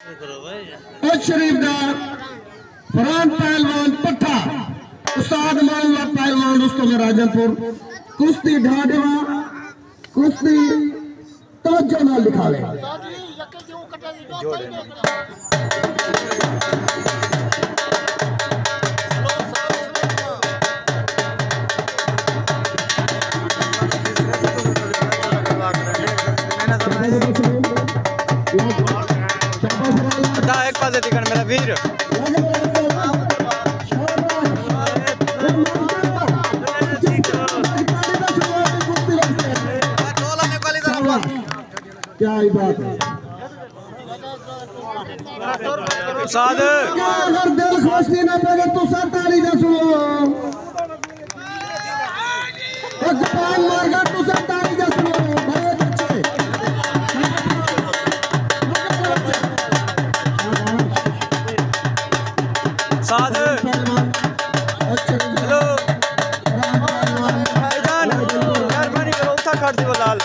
शरीफ दा फरहान पहलवान पट्टा उस्ताद मौला पहलवान रुस्तम राजनपुर कुश्ती ढाडवा कुश्ती तवज्जो नाल दिखावे एक पास दिखण मेरा वीर क्या ही बात है साद अगर दिल खुशी ना पड़े तो सब ताली दे सुनो जपान मारगा तो सब ताली दे सुनो बहुत अच्छे साद हेलो भाईजान मेहरबानी करो उठा काट दो लाल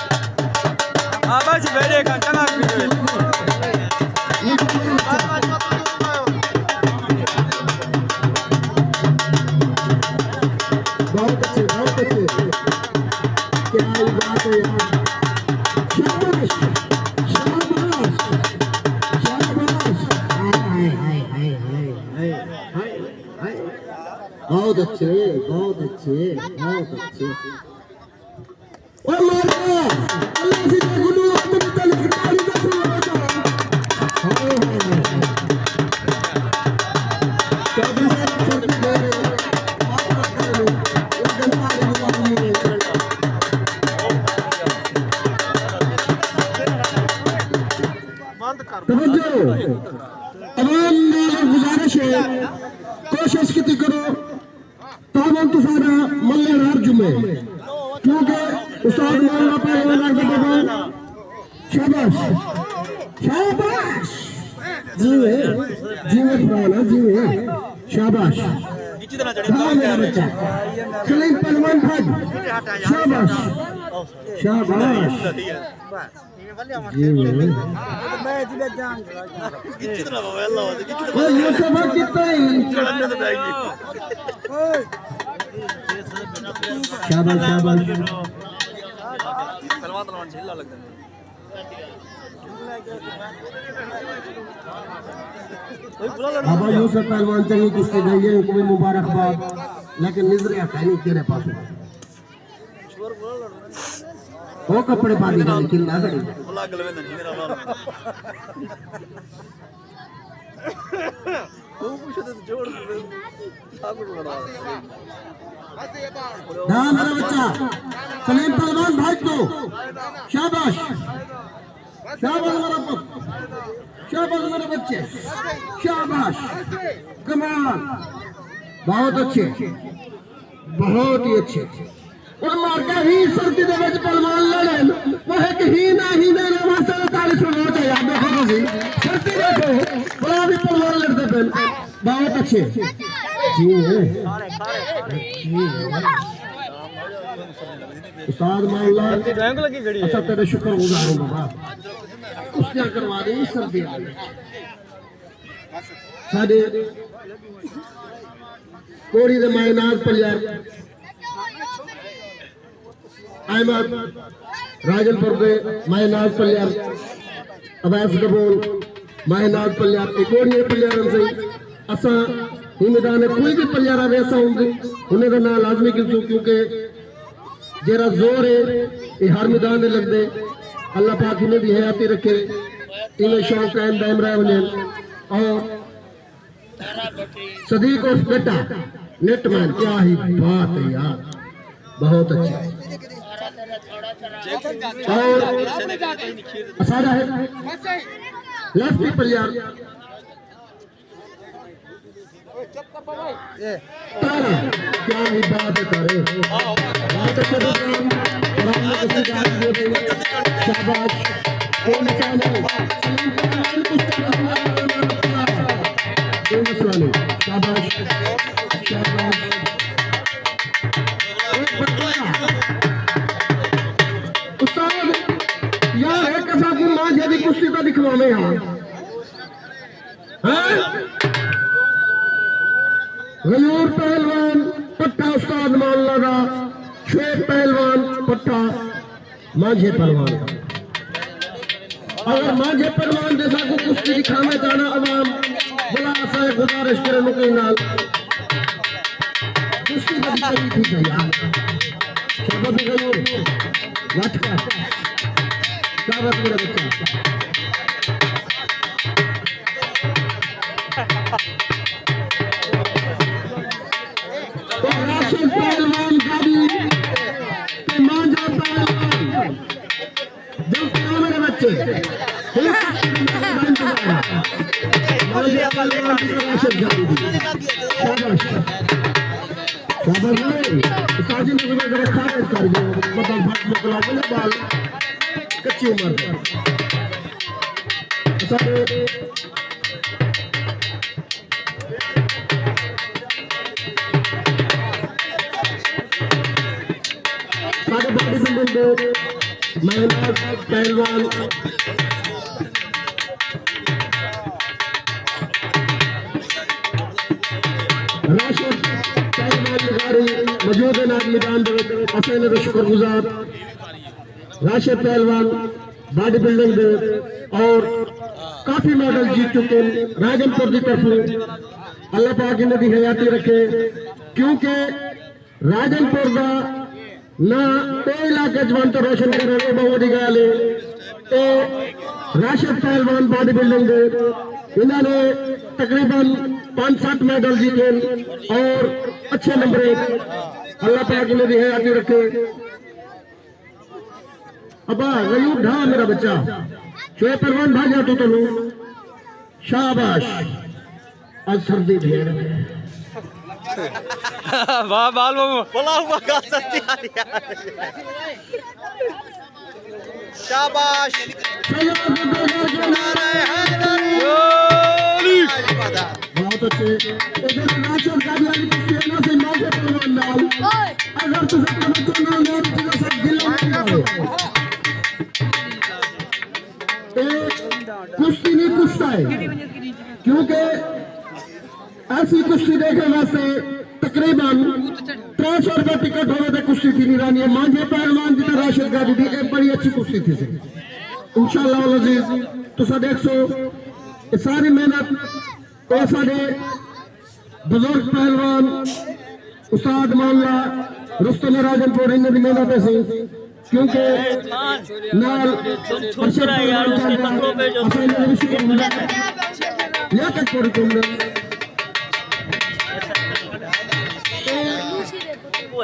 आवाज बैठे घंटा ना पीवे बहुत अच्छे क्या ही बात है यार शाबाश शाबाश शाबाश हाय हाय हाय हाय हाय हाय बहुत अच्छे बहुत अच्छे बहुत अच्छे ओ मारा अल्लाह से गुरु तुम चल ताली दे सुनो हाय हाय तमाम गुजारिश है कोशिश की करो ताबन तुसारा मल्ले हर जुमे क्योंकि उस्ताद मौला पहलवान शाबाश शाबाश जीवे जीवे जीवे शाबाश बच्चा सलीम पहलवान भाई शाबाश शाबाश बाबा यूसुफ पहलवान चंगी कुश्ती गई है उनको भी मुबारकबाद लेकिन निजर है नहीं तेरे पास वो कपड़े पा दी गई किल्ला करी हाँ मेरा बच्चा सलीम पहलवान भाई तो शाबाश शाबाश मेरा पुत्र शाबाश मेरे बच्चे शाबाश कमाल बहुत अच्छे बहुत ही अच्छे और मार्का ही सर्दी दे विच पहलवान लड़े वो एक ही ना वास्ते 40 में हो यार देखो तुसी सर्दी देखो बड़ा भी पहलवान लड़ते पे बहुत अच्छे जी उस्ताद मौला अच्छा तेरे शुक्रगुजार हूं बाबा कुश्तियां करवा दी सर्दी में साडे कोड़ी दे मायनाज प्लेयर अहमद राजनपुर के मायनाज प्लेयर अवैस कबूल मायनाज प्लेयर एक और प्लेयर से असा ही मैदान कोई भी प्लेयर आवे ऐसा होंगे उन्हें का नाम लाजमी क्योंकि जरा जोर है ये हर मैदान में लगते अल्लाह पाक इन्हें भी हयाती रखे इन्हें शौक कायम दायम रहे उन्हें और सदीक और बेटा नेटमैन क्या ही बात है यार बहुत अच्छा और सारा है लेफ्टी प्लेयर क्या ही बात करे शाबाश यार एक कुश्ती तो दिखवावे यहाँ गयूर पहलवान पट्टा उस्ताद मान लगा, शुएब पहलवान पट्टा मांझे पहलवान का। अगर मांझे पहलवान जैसा को कुश्ती दिखाना चाहना अवाम बड़ा सा गुजारिश करे मुके नाल कुश्ती बड़ी करी थी यार। शाबाश गयूर वाटका, शाबाश मेरा बच्चा। राशिद पहलवान गाड़ी के मांझा पहलवान जो क्या मेरे बच्चे राशिद गाड़ी शाबाश शाबाश साजिद ने जरा खारिज कर दिया मतलब भाग मोकला बोले बाल कच्ची उम्र सारे बॉडी बिल्डिंग महिला पहलवान राशिद पहलवान निगारी मौजूद है मैदान हसन शुक्रगुजार। राशिद पहलवान बॉडी बिल्डिंग और काफी मेडल जीत चुके राजनपुर की तरफ अल्लाह पाक इन्हें दी हयाती रखे क्योंकि राजनपुर का ना कोई इलाके तो रोशन करने बहुत गल है। राशिद पहलवान बॉडी बिल्डिंग इन्होंने तकरीबन 5-7 मेडल जीते और अच्छे नंबर अल्लाह पाक इन्हें दी हयाती रखे। अबा गयूर ढा मेरा बच्चा शुएब पहलवान भाग जा तो शाबाश आज सर्दी ढेर वाह बाल बाबू बोला हुआ का सस्ती आ रही है। शाबाश बहुत अच्छे राशिद गाड़ी से मांझे पहलवान नाल अगर तुझे ना सब गिला कुश्ती नहीं कुश्ता है क्योंकि ऐसी कुश्ती देखने वास्ते तकरीबन 300 रुपए टिकट होने तो कुश्ती थी नहीं रानी मांझे पहलवान जितना राशिद गाड़ी थी एक बड़ी अच्छी कुश्ती थी इंशाअल्लाह अजीज तुसा देख सो सारी मेहनत और सारे बुजुर्ग पहलवान उस्ताद मामला रुस्तम राजनपुर इन्हें भी मेहनत है क्योंकि नाल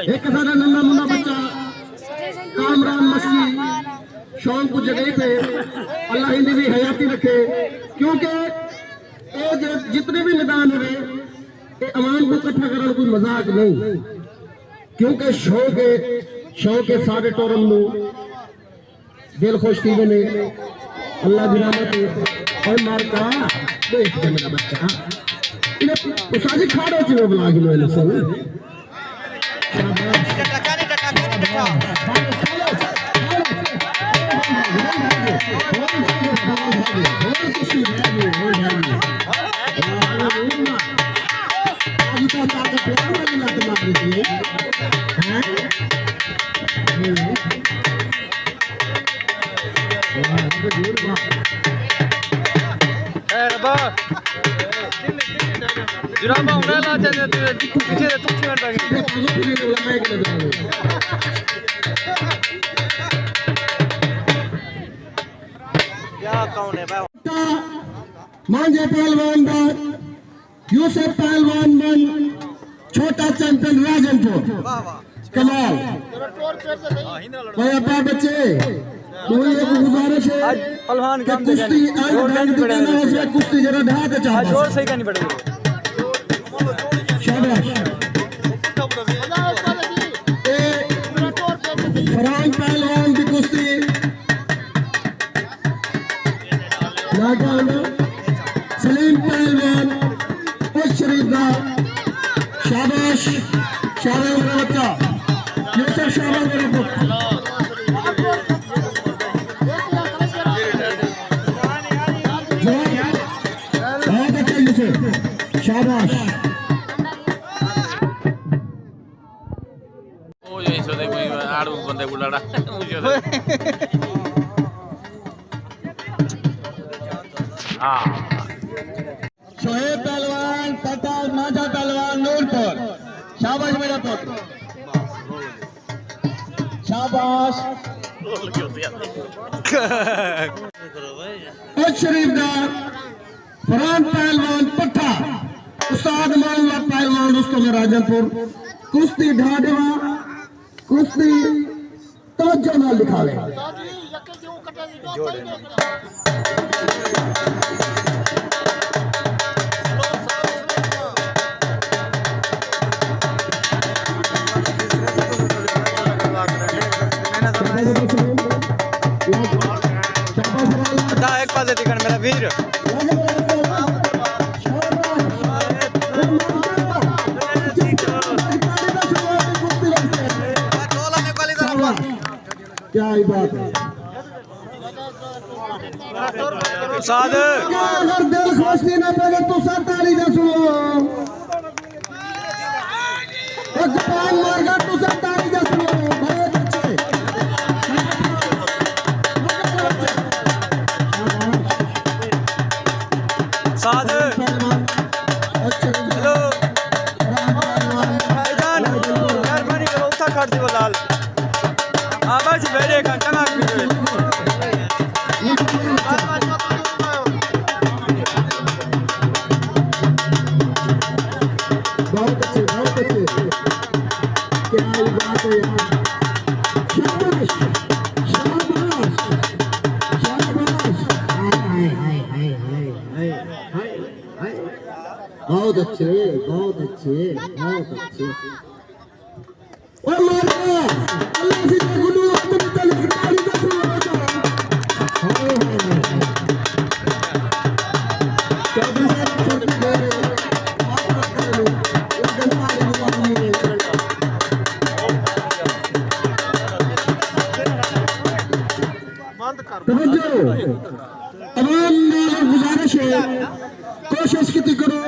एक सारा नन्ना मुन्ना बच्चा कामरान मछली शौक को जगह पे अल्लाह इन्हें भी हयाती रखे क्योंकि जितने भी मैदान हुए अवाम को इकट्ठा करने कोई मजाक नहीं क्योंकि शौक है सारे टोरम दिल खुश थी ने अल्लाह की रहमत और मार का देख के मेरा बच्चा इन्हें साजी खाड़ो चुने बुला के मैंने सुन जुराबा उड़ाला चले पीछे से तुक्की मार बाकी क्या कौन है भाई मांझे पहलवान यूसुफ पहलवान बन छोटा चैंपियन राजनपुर कमाल भाई अब्बा बच्चे कोई एक गुजारिश है पहलवान कि कुश्ती कुश्ती जरा ढा के चाह जोर सही का नहीं पड़ेगा शाबाश फरहान पहलवान की कुश्ती सलीम पहलवान शरीफ शाबाश शाबाश मेरा बच्चा यूसुफ शाबाश मेरा पुत्र बहुत अच्छा अच्छे शाबाश Oh, ya hizo de muy algo con de bulara. Mucho de. Ah. Shoaib पहलवान तथा माझा पहलवान नूरपुर शाबाश मेरा पुत्र शाबाश शरीफ दार फरहान पहलवान पट्टा उस्ताद मानला पहलवान रुस्तम राजनपुर कुश्ती ढाडेवा कुश्ती तवज्जो नाल दिखावे दा एक पास दिखण मेरा वीर क्या ही बात है साद अगर दिल खुश नहीं ना पड़े तो सब ताली जा सुनो एक पान मार गया तो सब ताली जा सुनो बहुत अच्छे साद हेलो भाईजान मेहरबानी करो उठा काट दी वो लाल आवाज बैठे घंटा मार भी बहुत अच्छे क्या ही बात है यार शाबाश शाबाश शाबाश हाय हाय हाय हाय हाय हाय बहुत अच्छे बहुत अच्छे बहुत अच्छे ओ मारा अल्लाह से गुरु अपने तले ताली का सुनो हाय क्या बात करते हो तमाम गुजारिश है कोशिश की करो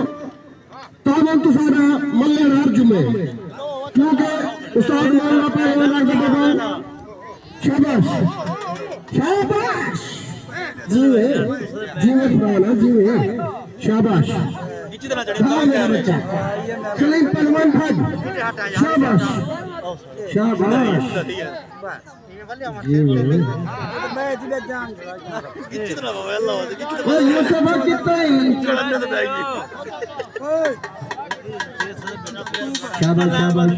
तामन तो सारा मल्ले हर जुमे क्योंकि उस्ताद मौलाना पहलवान शाबाश शाबाश जीवे फराना जीवे शाबाश हाँ मेरा बच्चा सलीम पहलवान भाई शाबाश शाबाश मुस्तफा कितना ही शाबाश शाबाश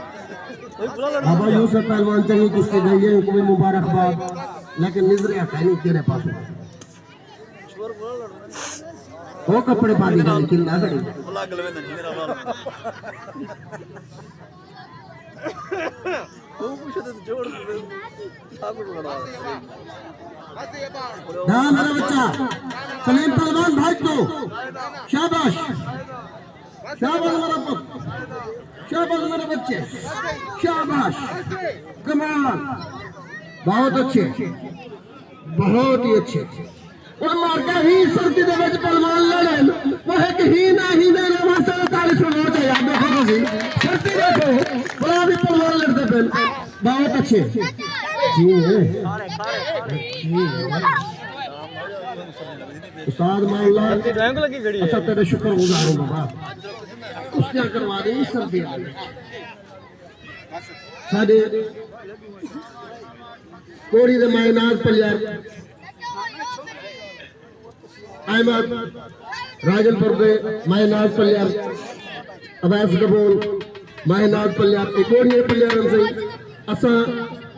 बाबा यूसुफ पहलवान चंगी कुश्ती गई है उनको भी मुबारकबाद लेकिन निजरे है नहीं तेरे पास वो कपड़े पा दी गई किन्ना करी हाँ मेरा बच्चा सलीम पहलवान भाई तो शाबाश शाबाश मेरा पुत्र शाबाश मेरे बच्चे शाबाश कमाल बहुत अच्छे बहुत ही अच्छे और मारका ही सर्दी दे विच पहलवान लड़न वो एक ही ना वास्ते 40 हो जाए आप देखो जी सर्दी देखो बड़ा भी पहलवान लड़ते पे बहुत अच्छे जी उस्ताद मामला अच्छा तेरे शुक्रगुजार हूं बाबा कुश्तियां करवा दी सर्दी साडे कोड़ी दे मायनाज प्लेयर अहमद राजनपुर के मायनाज प्लेयर अवैस कबूल मायनाज प्लेयर कोड़ी प्लेयर से असा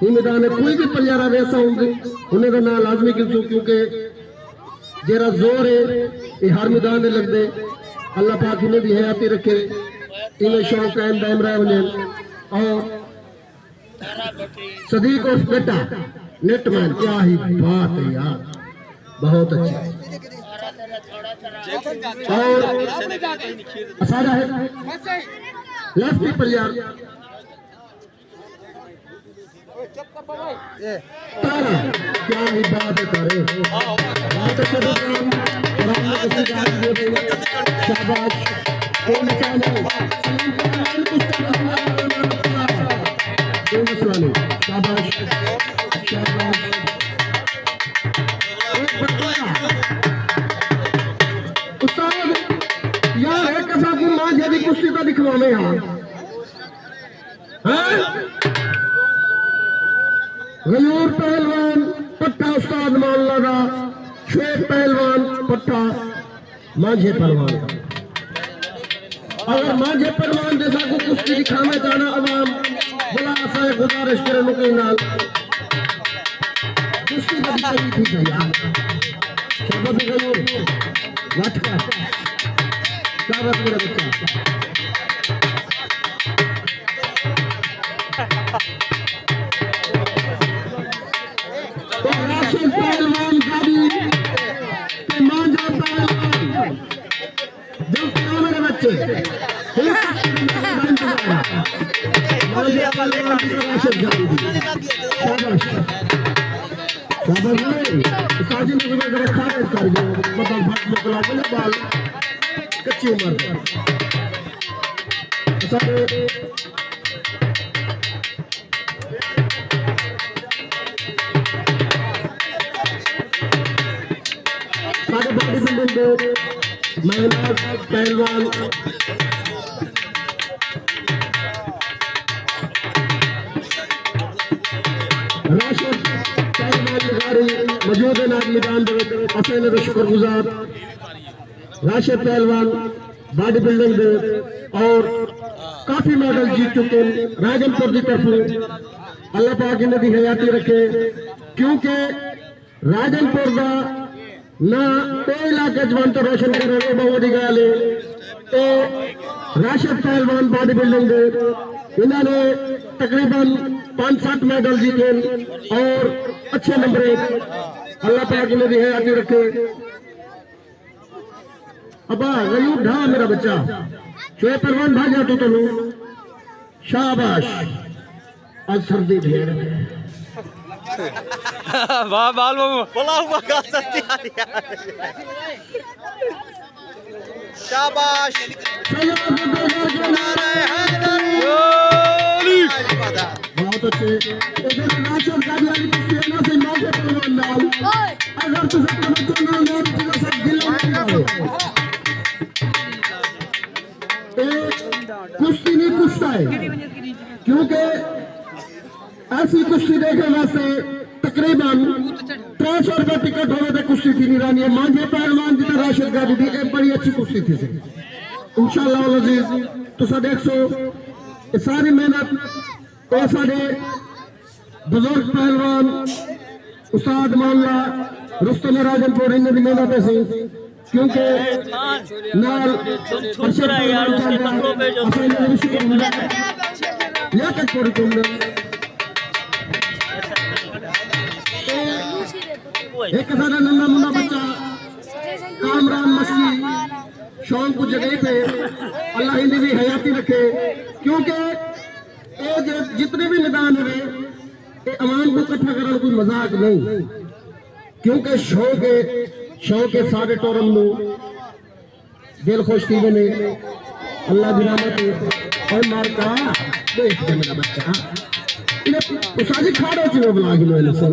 ही मैदान कोई भी प्लेयर आवे ऐसा होंगे उन्हें का नाम लाजमी किसू क्योंकि जरा जोर है ये हर मैदान में लगते अल्लाह पाक इन्हें भी हयाती रखे इन्हें शौक कायम दायम रहे उन्हें और सदीक और बेटा नेटमैन क्या ही बात है यार बहुत अच्छा और सारा है लेफ्टी प्लेयर तारा क्या ही बात करे बात अच्छे से काम कुरान में किसी का दे दे शाबाश कोई निकाले शाबाश शाबाश उस्ताद यार एक ऐसा की मां जैसी कुश्ती तो दिखवाने यहाँ गयूर पहलवान पट्टा उस्ताद मान लगा श्वेत पहलवान पट्टा माझे पहलवान अगर माझे पहलवान जैसा को कुश्ती दिखाना चाहना अवाम बड़ा सा गुजारिश करे मुके नाल कुश्ती का दिखाई थी यार शाबाश गयूर लटका शाबाश मेरा बच्चा पहलवान गाड़ी के मांझा पहलवान जब मेरे बच्चे राशिद गाड़ी शाबाश साजिद ने मुझे खारिज कर दिया मतलब भाग निकला बोले बाल कच्ची उम्र सारे बॉडी बिल्डिंग महिला पहलवान राशिद पहलवान लगारी मौजूद नागलिबान हसैन का शुक्रगुजार राशिद पहलवान बॉडी बिल्डिंग दे और काफी मेडल जीत चुके राजनपुर की तरफ अल्लाह पाक इन्हें दी हयाती रखे क्योंकि राजनपुर का ना कोई इलाके जवान तो रोशन कर रहे बहुत ही गाले तो राशिद पहलवान बॉडी बिल्डिंग दे इन्होंने तकरीबन 5-7 मेडल जीते और अच्छे नंबर अल्लाह पाक इन्हें दी हयाती रखे अबा गयूर ढा मेरा बच्चा शोए पहलवान भाग जातो तनु शाबाश आज सर्दी ढेर वाह बाल बाबू बोला हुआ का सकती यार शाबाश नारे हैदरी बहुत अच्छे इधर नाचर काबियानी कुश्ती ना से मौके पहलवान नाल अगर तुझे तो ना ना तुझे सब गिलो कुश्ती नहीं कुश्ता है क्योंकि ऐसी कुश्ती देखने वास्ते तकरीबन 300 रुपए टिकट होने तक कुश्ती थी निरानी मांझे पहलवान जितना राशिद गाड़ी थी एक बड़ी अच्छी कुश्ती थी इंशाअल्लाह अजीज तुसा देख सो सारी मेहनत और सारे बुजुर्ग पहलवान उस्ताद मौला रुस्तम राजनपुर इन्हें भी मेहनत है सी क्योंकि नाल अरशद या तक पूरी तुमने एक सारा नन्ना मुन्ना बच्चा कामरान मछली शौक को जगह पे अल्लाह इन्हें भी हयाती रखे क्योंकि ये जितने भी मैदान है ये अवाम को इकट्ठा करने कोई मजाक नहीं क्योंकि शौक है सारे टोरम दिल खुश थी बने अल्लाह की रहमत और मार का देख मेरा बच्चा इन्हें उसाजी खाड़ो चुनो बुला के लोग से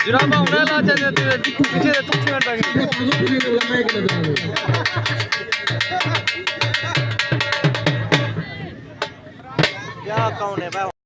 जुराबा उड़ा ला चले पीछे तुम चिमट बाकी क्या कौन है भाई